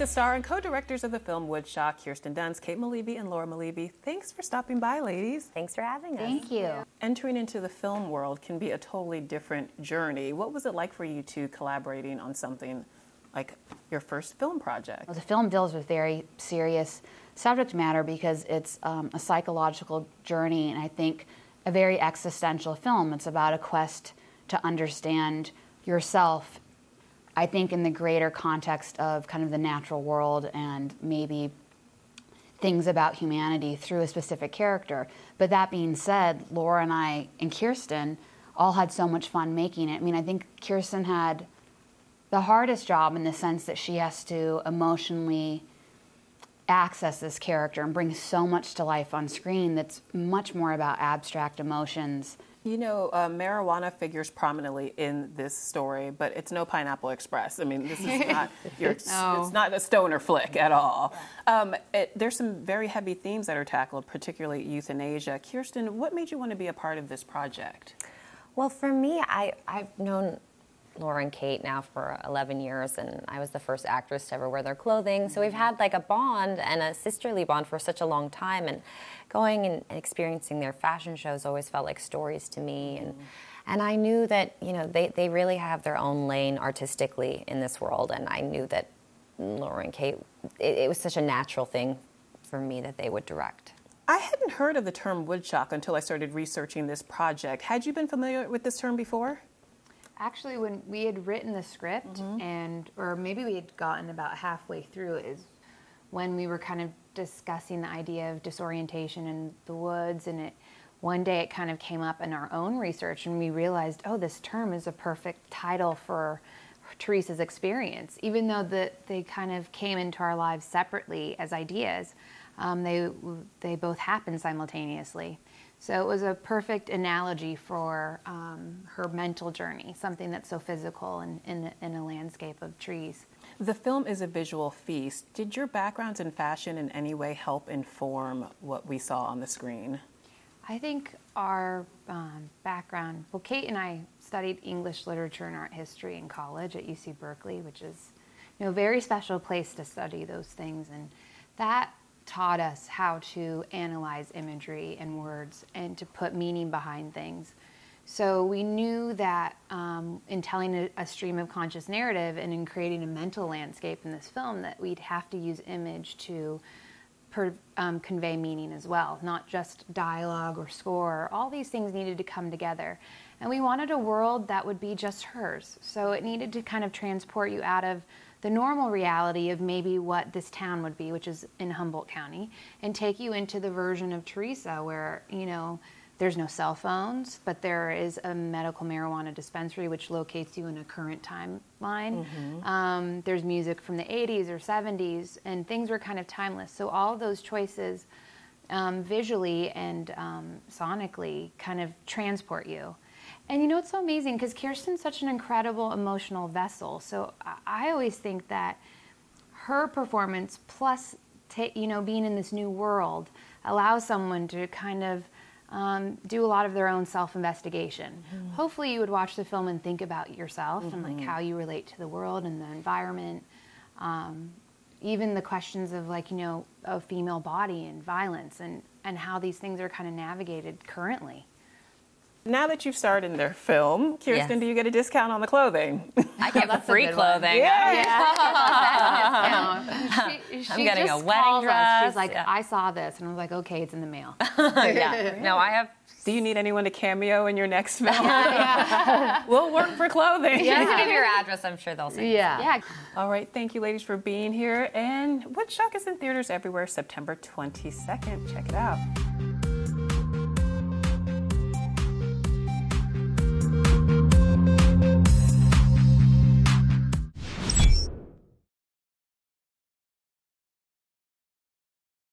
the star and co-directors of the film Woodshock, Kirsten Dunst, Kate Malevy, and Laura Malevy. Thanks for stopping by, ladies. Thanks for having us. Thank you. Entering into the film world can be a totally different journey. What was it like for you two collaborating on something like your first film project? Well, the film deals with very serious subject matter because it's a psychological journey, and I think a very existential film. It's about a quest to understand yourself, I think, in the greater context of kind of the natural world and maybe things about humanity through a specific character. But that being said, Laura and I and Kirsten all had so much fun making it. I mean, I think Kirsten had the hardest job in the sense that she has to emotionally access this character and bring so much to life on screen that's much more about abstract emotions. You know, marijuana figures prominently in this story, but it's no Pineapple Express. I mean, this is not it's not a stoner flick at all. There's some very heavy themes that are tackled, particularly euthanasia. Kirsten, what made you want to be a part of this project? Well, for me, I've known Laura and Kate now for 11 years, and I was the first actress to ever wear their clothing. So we've had like a bond and a sisterly bond for such a long time, and going and experiencing their fashion shows always felt like stories to me. And I knew that, you know, they really have their own lane artistically in this world, and I knew that Laura and Kate, it was such a natural thing for me that they would direct. I hadn't heard of the term Woodshock until I started researching this project. Had you been familiar with this term before? Actually, when we had written the script, or maybe we had gotten about halfway through, is when we were kind of discussing the idea of disorientation in the woods, and one day it kind of came up in our own research, and we realized, oh, this term is a perfect title for Teresa's experience. Even though they kind of came into our lives separately as ideas, they both happened simultaneously. So it was a perfect analogy for her mental journey, something that's so physical in a landscape of trees. The film is a visual feast. Did your backgrounds in fashion in any way help inform what we saw on the screen? I think our background, well, Kate and I studied English literature and art history in college at UC Berkeley, which is, you know, a very special place to study those things, and that taught us how to analyze imagery and words and to put meaning behind things. So we knew that in telling a stream of conscious narrative and in creating a mental landscape in this film, that we'd have to use image to convey meaning as well, not just dialogue or score. All these things needed to come together. And we wanted a world that would be just hers. So it needed to kind of transport you out of the normal reality of maybe what this town would be, which is in Humboldt County, and take you into the version of Teresa where, you know, there's no cell phones, but there is a medical marijuana dispensary which locates you in a current timeline. There's music from the 80s or 70s, and things were kind of timeless. So all of those choices visually and sonically kind of transport you. And you know, it's so amazing because Kirsten's such an incredible emotional vessel. So I always think that her performance plus, you know, being in this new world allows someone to kind of do a lot of their own self-investigation. Hopefully you would watch the film and think about yourself and like how you relate to the world and the environment. Even the questions of, like, you know, of female body and violence and how these things are kind of navigated currently. Now that you've starred in their film, Kirsten, do you get a discount on the clothing? I get free clothing. She getting just a wedding called dress. us. She's like, I saw this. And I was like, okay, it's in the mail. No, I have. Do you need anyone to cameo in your next film? We'll work for clothing. You can give your address. I'm sure they'll say. Yeah. All right. Thank you, ladies, for being here. And Woodshock is in theaters everywhere September 22nd. Check it out.